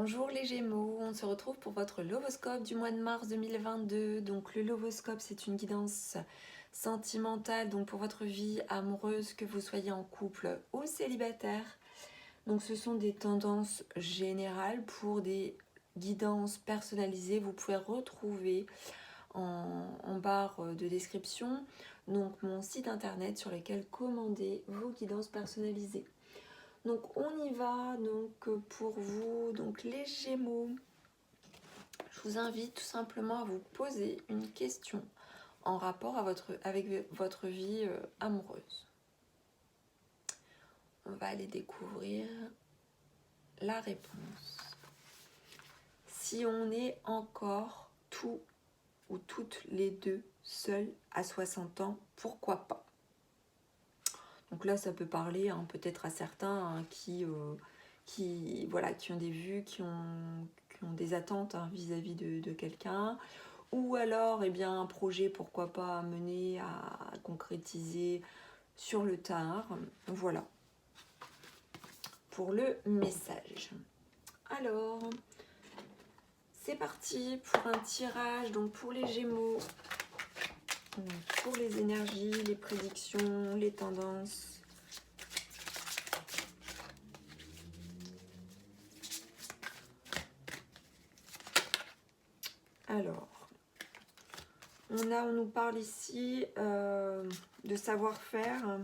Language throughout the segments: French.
Bonjour les Gémeaux, on se retrouve pour votre Lovoscope du mois de mars 2022. Donc le Lovoscope, c'est une guidance sentimentale donc pour votre vie amoureuse, que vous soyez en couple ou célibataire. Donc ce sont des tendances générales. Pour des guidances personnalisées, vous pouvez retrouver en barre de description donc mon site internet sur lequel commander vos guidances personnalisées. Donc on y va donc pour vous, donc les Gémeaux. Je vous invite tout simplement à vous poser une question en rapport avec votre vie amoureuse. On va aller découvrir la réponse. Si on est encore tous ou toutes les deux seuls à 60 ans, pourquoi pas? Donc là, ça peut parler peut-être à certains qui ont des vues, qui ont des attentes vis-à-vis de quelqu'un, ou alors un projet, pourquoi pas, à mener, à concrétiser sur le tard. Voilà, pour le message. Alors, c'est parti pour un tirage, donc pour les Gémeaux, pour les énergies, les prédictions, les tendances. Alors, on nous parle ici de savoir-faire,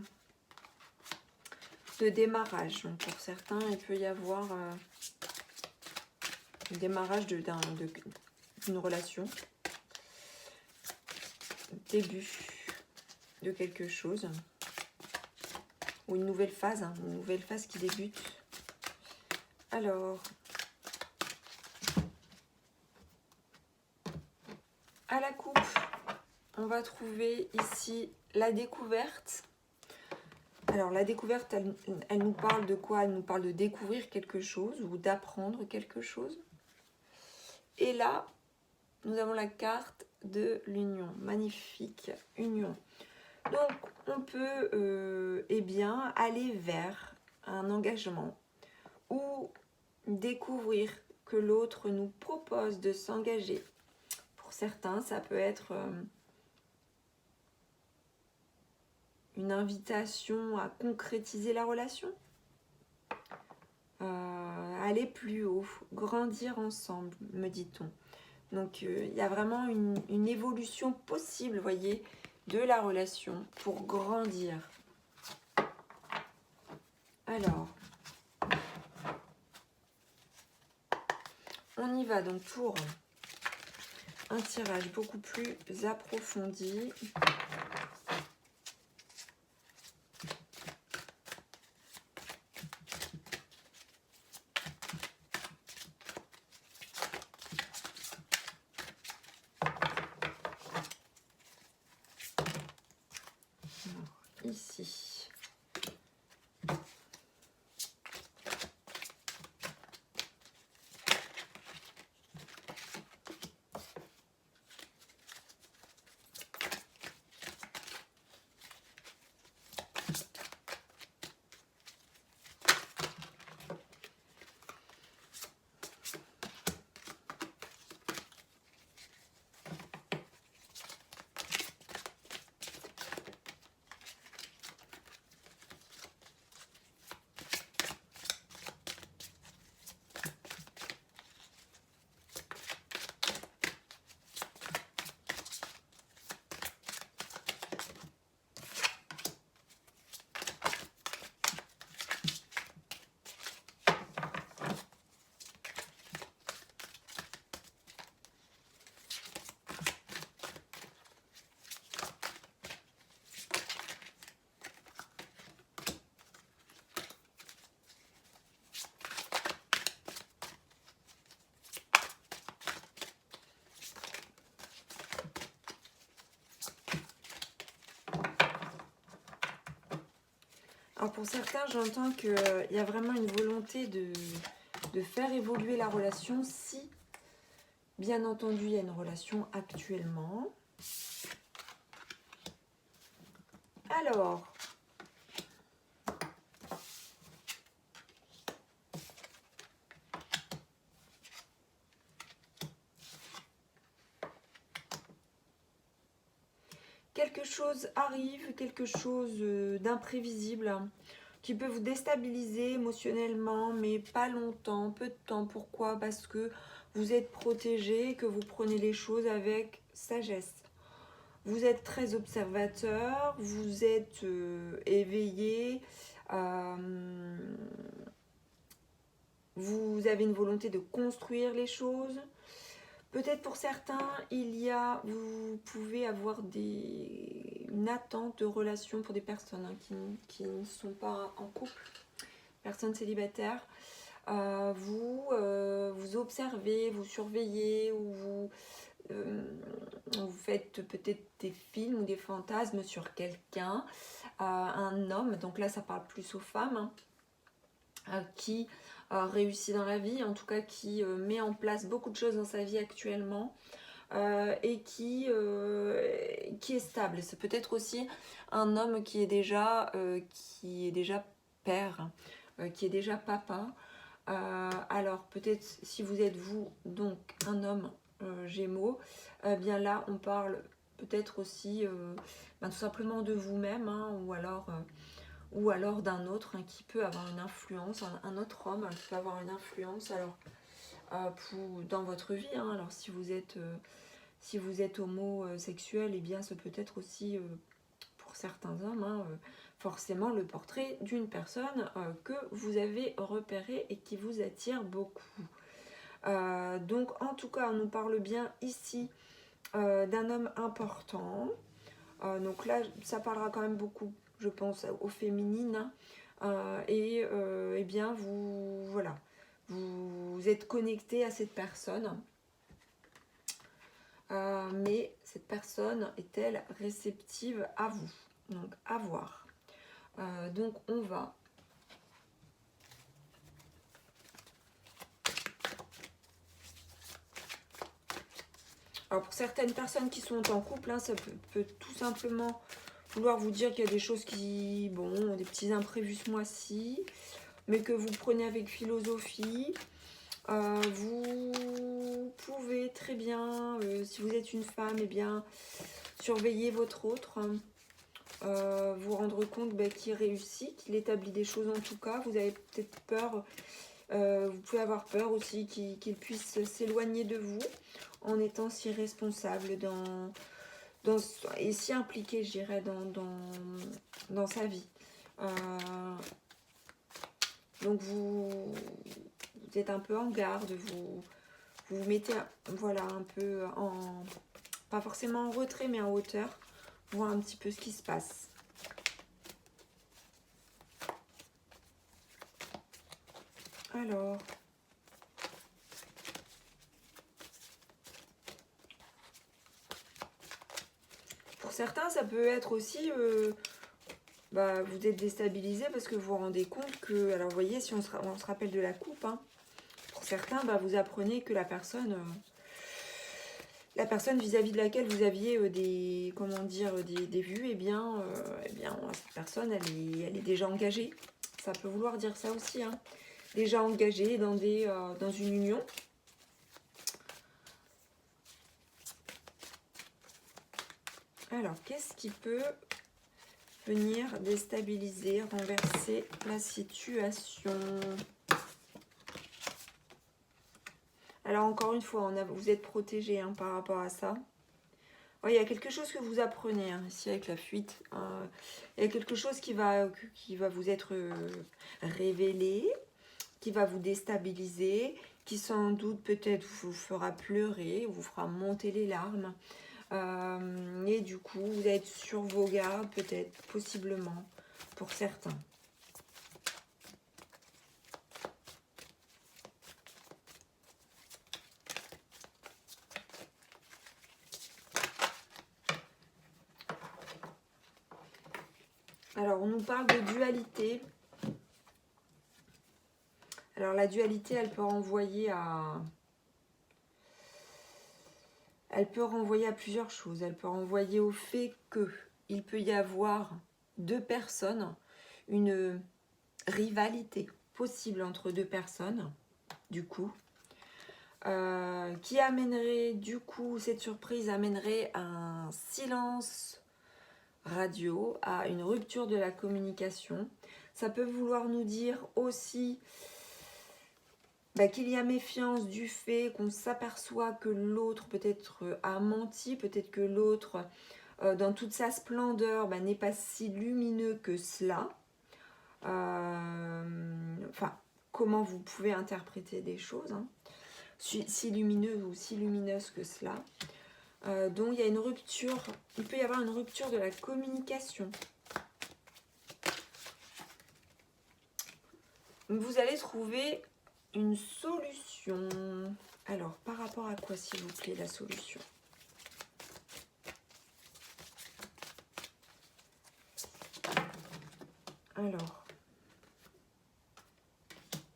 de démarrage. Donc pour certains, il peut y avoir le démarrage d'une relation, début de quelque chose, ou une nouvelle phase qui débute. Alors, à la coupe, on va trouver ici la découverte. Alors la découverte, elle nous parle de quoi? Elle nous parle de découvrir quelque chose ou d'apprendre quelque chose. Et là, nous avons la carte de l'union. Magnifique, union. Donc, on peut aller vers un engagement ou découvrir que l'autre nous propose de s'engager. Pour certains, ça peut être une invitation à concrétiser la relation, aller plus haut, grandir ensemble, me dit-on. Donc, il y a vraiment une évolution possible, voyez, de la relation pour grandir. Alors, on y va donc pour un tirage beaucoup plus approfondi. Alors, ici. Alors pour certains, j'entends qu'il y a vraiment une volonté de faire évoluer la relation si, bien entendu, il y a une relation actuellement. Alors, quelque chose arrive, quelque chose d'imprévisible, hein, qui peut vous déstabiliser émotionnellement, mais pas longtemps, peu de temps. Pourquoi? Parce que vous êtes protégé, que vous prenez les choses avec sagesse. Vous êtes très observateur, vous êtes éveillé, vous avez une volonté de construire les choses. Peut-être pour certains, vous pouvez avoir une attente de relation pour des personnes qui ne sont pas en couple, personnes célibataires. Vous observez, vous surveillez, ou vous faites peut-être des films ou des fantasmes sur quelqu'un, un homme, donc là ça parle plus aux femmes, hein, qui réussit dans la vie, en tout cas qui met en place beaucoup de choses dans sa vie actuellement, et qui est stable. C'est peut-être aussi un homme qui est déjà père, qui est déjà papa. Alors peut-être si vous êtes vous, donc un homme Gémeaux, bien là on parle peut-être aussi tout simplement de vous-même, hein, ou alors d'un autre, hein, qui peut avoir une influence, un autre homme, hein, qui peut avoir une influence alors dans votre vie, hein. Alors si vous êtes homosexuel, et bien ce peut être aussi pour certains hommes, hein, forcément le portrait d'une personne que vous avez repérée et qui vous attire beaucoup. Donc en tout cas on nous parle bien ici d'un homme important. Donc là ça parlera quand même beaucoup, je pense, aux féminines, hein. Et bien vous êtes connecté à cette personne. Mais cette personne est-elle réceptive à vous? Donc à voir. Donc on va alors pour certaines personnes qui sont en couple, hein, ça peut tout simplement vouloir vous dire qu'il y a des choses des petits imprévus ce mois-ci, mais que vous prenez avec philosophie. Vous pouvez très bien, si vous êtes une femme, bien surveiller votre autre, hein, vous rendre compte qu'il réussit, qu'il établit des choses en tout cas. Vous avez peut-être peur, vous pouvez avoir peur aussi qu'il puisse s'éloigner de vous en étant si responsable et si impliqué, je dirais, dans sa vie. Donc vous êtes un peu en garde, vous mettez un peu pas forcément en retrait, mais en hauteur, voir un petit peu ce qui se passe. Alors, pour certains, ça peut être aussi, vous êtes déstabilisé parce que vous vous rendez compte que, alors vous voyez, si on se rappelle de la coupe, hein, pour certains, vous apprenez que la personne vis-à-vis de laquelle vous aviez des vues, cette personne, elle est déjà engagée. Ça peut vouloir dire ça aussi, hein. Déjà engagée dans une union. Alors, qu'est-ce qui peut venir déstabiliser, renverser la situation? Alors, encore une fois, vous êtes protégé, hein, par rapport à ça. Il y a quelque chose que vous apprenez, hein, ici avec la fuite. Il y a quelque chose qui va vous être révélé, qui va vous déstabiliser, qui sans doute peut-être vous fera pleurer, vous fera monter les larmes. Et du coup, vous êtes sur vos gardes, peut-être, possiblement, pour certains. Alors, on nous parle de dualité. Alors, la dualité, elle peut renvoyer à plusieurs choses. Elle peut renvoyer au fait qu'il peut y avoir deux personnes, une rivalité possible entre deux personnes, du coup, qui amènerait, du coup, cette surprise amènerait un silence radio, à une rupture de la communication. Ça peut vouloir nous dire aussi qu'il y a méfiance du fait qu'on s'aperçoit que l'autre peut-être a menti, peut-être que l'autre, dans toute sa splendeur, n'est pas si lumineux que cela. Comment vous pouvez interpréter des choses, hein, si lumineux ou si lumineuse que cela. Donc il y a une rupture, il peut y avoir une rupture de la communication. Vous allez trouver une solution. Alors, par rapport à quoi, s'il vous plaît, la solution?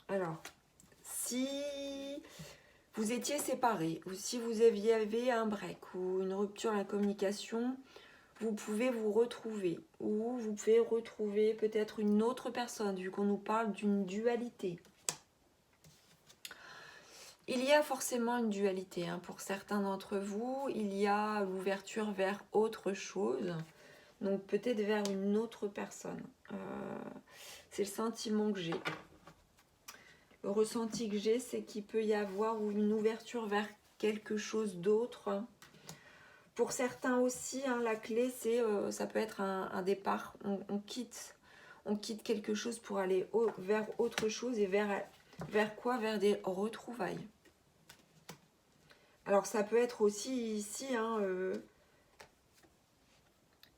Alors, si vous étiez séparés, ou si vous aviez un break ou une rupture à la communication, vous pouvez vous retrouver, ou vous pouvez retrouver peut-être une autre personne, vu qu'on nous parle d'une dualité. Il y a forcément une dualité, hein. Pour certains d'entre vous, il y a l'ouverture vers autre chose, donc peut-être vers une autre personne. C'est le sentiment que j'ai. Le ressenti que j'ai, c'est qu'il peut y avoir une ouverture vers quelque chose d'autre. Pour certains aussi, hein, la clé, ça peut être un départ. On quitte quelque chose pour aller vers autre chose. Et vers quoi? Vers des retrouvailles. Alors ça peut être aussi ici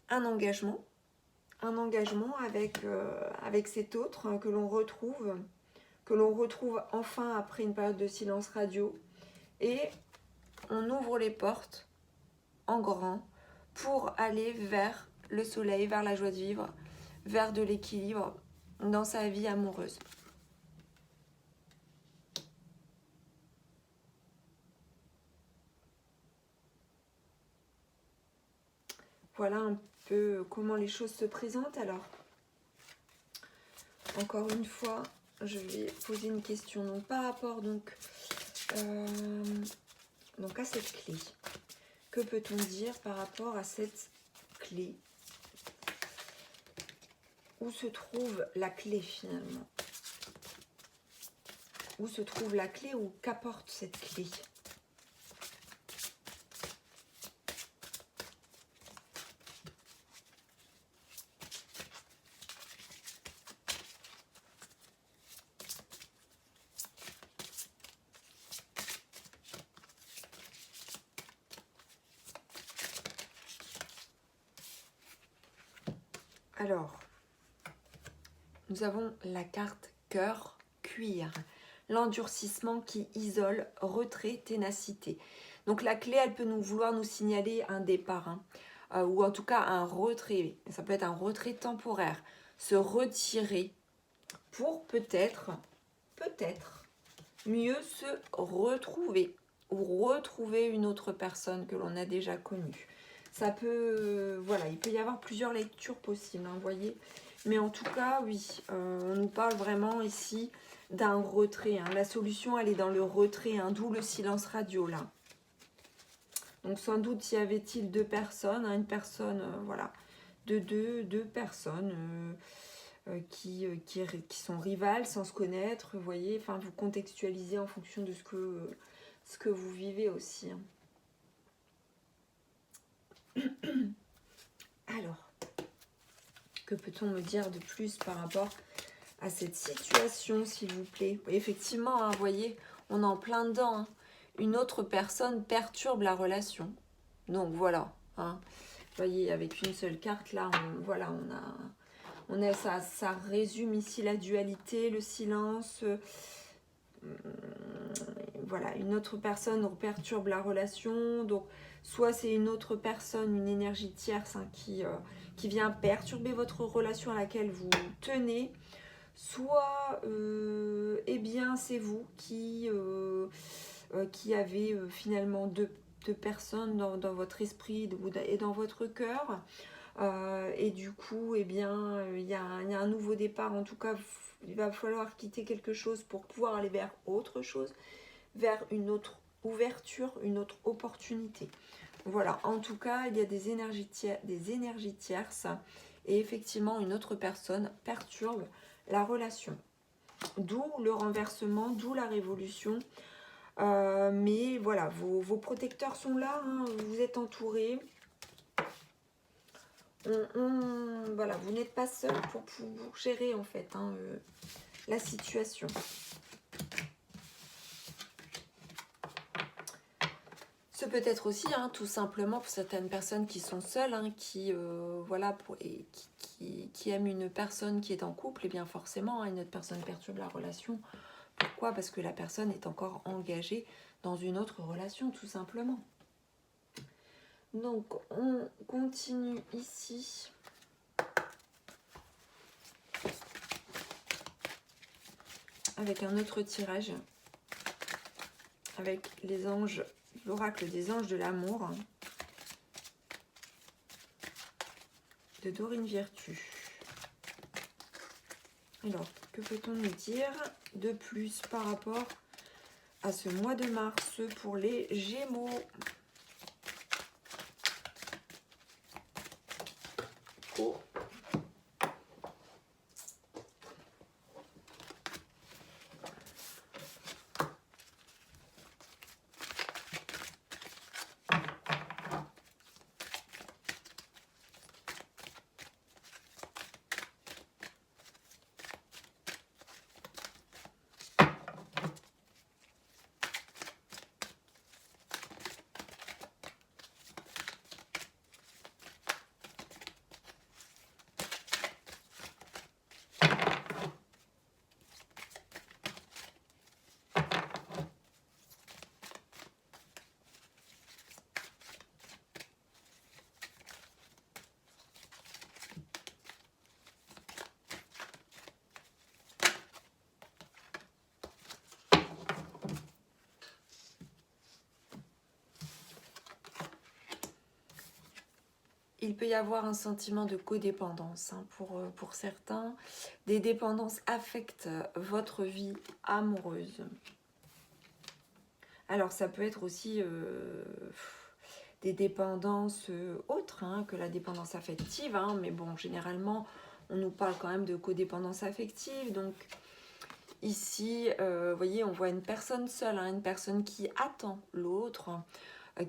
un engagement avec cet autre, hein, que l'on retrouve enfin après une période de silence radio, et on ouvre les portes en grand pour aller vers le soleil, vers la joie de vivre, vers de l'équilibre dans sa vie amoureuse. Voilà un peu comment les choses se présentent. Alors, encore une fois, je vais poser une question donc, par rapport donc à cette clé. Que peut-on dire par rapport à cette clé? Où se trouve la clé finalement? Où se trouve la clé ou qu'apporte cette clé? Alors, nous avons la carte cœur cuir. L'endurcissement qui isole, retrait, ténacité. Donc la clé, elle peut vouloir nous signaler un départ, hein, ou en tout cas un retrait. Ça peut être un retrait temporaire. Se retirer pour peut-être mieux se retrouver ou retrouver une autre personne que l'on a déjà connue. Ça peut, voilà, il peut y avoir plusieurs lectures possibles, hein, vous voyez. Mais en tout cas, oui, on nous parle vraiment ici d'un retrait, hein. La solution, elle est dans le retrait, hein, d'où le silence radio, là. Donc, sans doute, y avait-il deux personnes, hein, une personne, voilà, deux personnes qui sont rivales sans se connaître, vous voyez. Enfin, vous contextualisez en fonction de ce que vous vivez aussi, hein. Alors, que peut-on me dire de plus par rapport à cette situation, s'il vous plaît? Effectivement, hein, vous voyez, on est en plein dedans, hein. Une autre personne perturbe la relation. Donc voilà, hein. Vous voyez, avec une seule carte, là, ça résume ici la dualité, le silence. Voilà, une autre personne perturbe la relation. Donc, soit c'est une autre personne, une énergie tierce, hein, qui vient perturber votre relation à laquelle vous tenez. Soit, eh bien, c'est vous qui avez finalement deux personnes dans votre esprit et dans votre cœur. Et du coup, eh bien, il y a un nouveau départ. En tout cas, il va falloir quitter quelque chose pour pouvoir aller vers autre chose, vers une autre ouverture, une autre opportunité. Voilà, en tout cas, il y a des énergies tierces et effectivement, une autre personne perturbe la relation. D'où le renversement, d'où la révolution. Mais voilà, vos protecteurs sont là, hein, vous êtes entourés. Voilà, vous n'êtes pas seul pour gérer en fait hein, la situation. Ce peut être aussi hein, tout simplement pour certaines personnes qui sont seules, hein, qui voilà, qui aiment une personne qui est en couple, et bien forcément hein, une autre personne perturbe la relation. Pourquoi? Parce que la personne est encore engagée dans une autre relation, tout simplement. Donc on continue ici. Avec un autre tirage, avec les anges, l'oracle des anges de l'amour, de Dorine Virtue. Alors, que peut-on nous dire de plus par rapport à ce mois de mars pour les Gémeaux? Oh. Il peut y avoir un sentiment de codépendance hein, pour certains. Des dépendances affectent votre vie amoureuse. Alors ça peut être aussi des dépendances autres hein, que la dépendance affective. Hein, mais bon, généralement, on nous parle quand même de codépendance affective. Donc ici, vous voyez, on voit une personne seule, hein, une personne qui attend l'autre,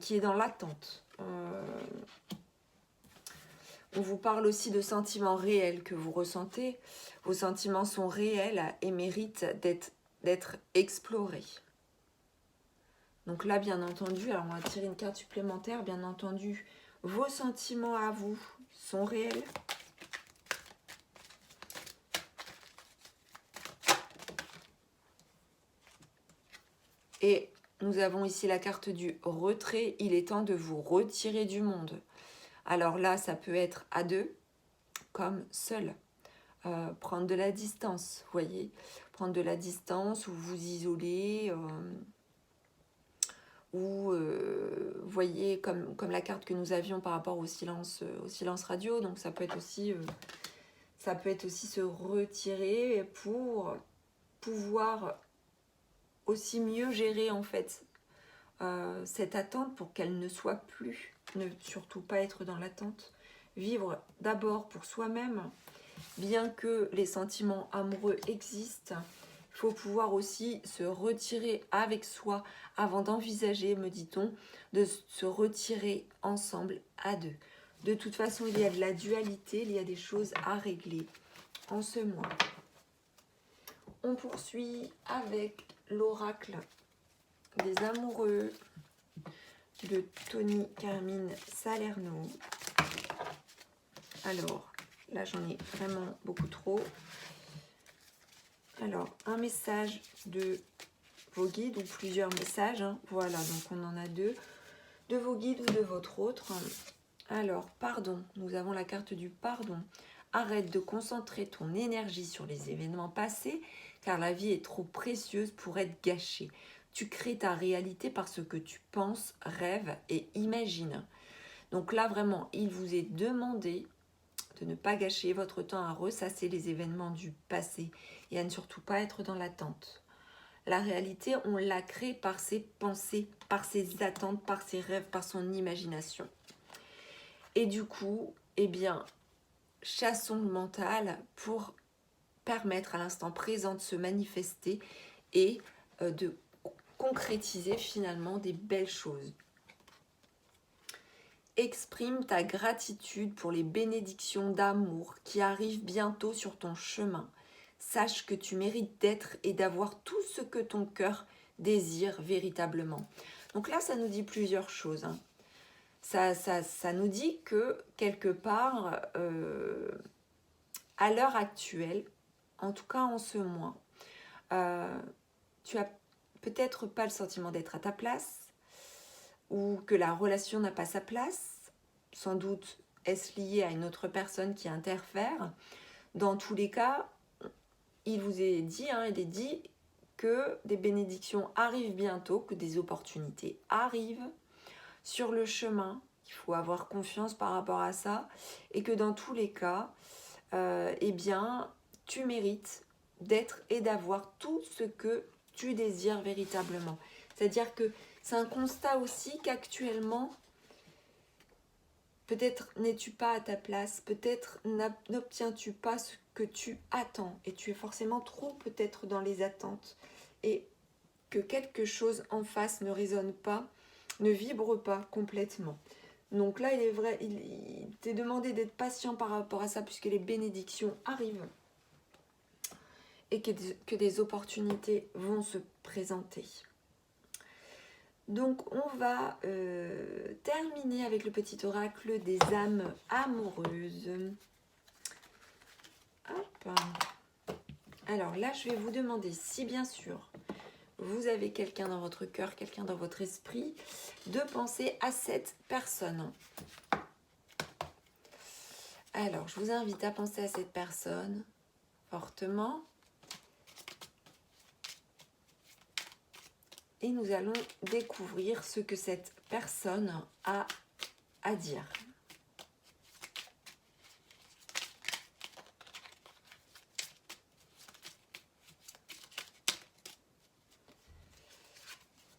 qui est dans l'attente. On vous parle aussi de sentiments réels que vous ressentez. Vos sentiments sont réels et méritent d'être explorés. Donc là, bien entendu, alors on va tirer une carte supplémentaire. Bien entendu, vos sentiments à vous sont réels. Et nous avons ici la carte du retrait. Il est temps de vous retirer du monde. Alors là, ça peut être à deux, comme seul. Prendre de la distance, vous voyez. Prendre de la distance ou vous isoler. Ou, vous voyez, comme la carte que nous avions par rapport au silence radio. Donc ça peut être aussi se retirer pour pouvoir aussi mieux gérer en fait cette attente pour qu'elle ne soit plus. Ne surtout pas être dans l'attente. Vivre d'abord pour soi-même. Bien que les sentiments amoureux existent, il faut pouvoir aussi se retirer avec soi avant d'envisager, me dit-on, de se retirer ensemble à deux. De toute façon, il y a de la dualité, il y a des choses à régler en ce mois. On poursuit avec l'oracle des amoureux de Tony Carmine Salerno. Alors, là j'en ai vraiment beaucoup trop. Alors, un message de vos guides ou plusieurs messages. Hein. Voilà, donc on en a deux. De vos guides ou de votre autre. Alors, pardon. Nous avons la carte du pardon. Arrête de concentrer ton énergie sur les événements passés, car la vie est trop précieuse pour être gâchée. Tu crées ta réalité par ce que tu penses, rêves et imagines. Donc là, vraiment, il vous est demandé de ne pas gâcher votre temps à ressasser les événements du passé et à ne surtout pas être dans l'attente. La réalité, on la crée par ses pensées, par ses attentes, par ses rêves, par son imagination. Et du coup, eh bien, chassons le mental pour permettre à l'instant présent de se manifester et de concrétiser finalement des belles choses. Exprime ta gratitude pour les bénédictions d'amour qui arrivent bientôt sur ton chemin. Sache que tu mérites d'être et d'avoir tout ce que ton cœur désire véritablement. Donc là, ça nous dit plusieurs choses. Ça nous dit que quelque part, à l'heure actuelle, en tout cas en ce mois, tu as peut-être pas le sentiment d'être à ta place ou que la relation n'a pas sa place. Sans doute est-ce lié à une autre personne qui interfère. Dans tous les cas, il vous est dit, il est dit que des bénédictions arrivent bientôt, que des opportunités arrivent sur le chemin. Il faut avoir confiance par rapport à ça et que dans tous les cas, eh bien, tu mérites d'être et d'avoir tout ce que tu désires véritablement. C'est-à-dire que c'est un constat aussi qu'actuellement, peut-être n'es-tu pas à ta place, peut-être n'obtiens-tu pas ce que tu attends et tu es forcément trop peut-être dans les attentes et que quelque chose en face ne résonne pas, ne vibre pas complètement. Donc là, il est vrai, il t'est demandé d'être patient par rapport à ça puisque les bénédictions arrivent et que des opportunités vont se présenter. Donc on va terminer avec le petit oracle des âmes amoureuses. Hop. Alors là, je vais vous demander si bien sûr vous avez quelqu'un dans votre cœur, quelqu'un dans votre esprit, de penser à cette personne. Alors, je vous invite à penser à cette personne fortement. Et nous allons découvrir ce que cette personne a à dire.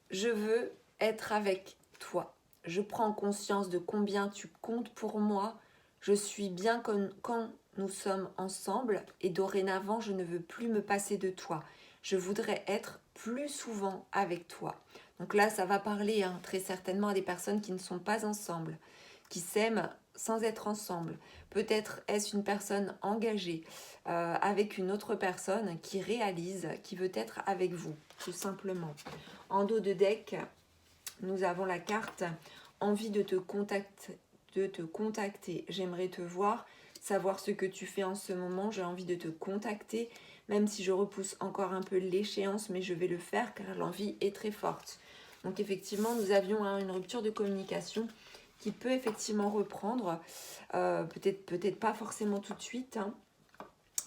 Je veux être avec toi. Je prends conscience de combien tu comptes pour moi. Je suis bien quand nous sommes ensemble et dorénavant, je ne veux plus me passer de toi. Je voudrais être plus souvent avec toi. Donc là, ça va parler très certainement à des personnes qui ne sont pas ensemble, qui s'aiment sans être ensemble. Peut-être est-ce une personne engagée avec une autre personne qui réalise, qui veut être avec vous, tout simplement. En dos de deck, nous avons la carte « Envie de te contacter. J'aimerais te voir, savoir ce que tu fais en ce moment. J'ai envie de te contacter, même si je repousse encore un peu l'échéance, mais je vais le faire car l'envie est très forte. » Donc effectivement, nous avions une rupture de communication qui peut effectivement reprendre, peut-être pas forcément tout de suite,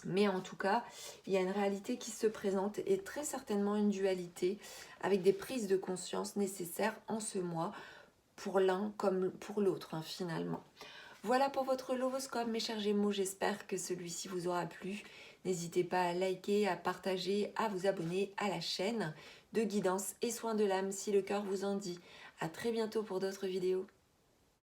mais en tout cas, il y a une réalité qui se présente et très certainement une dualité avec des prises de conscience nécessaires en ce mois pour l'un comme pour l'autre finalement. Voilà pour votre Lovoscope, mes chers Gémeaux. J'espère que celui-ci vous aura plu. N'hésitez pas à liker, à partager, à vous abonner à la chaîne de guidance et soins de l'âme si le cœur vous en dit. À très bientôt pour d'autres vidéos.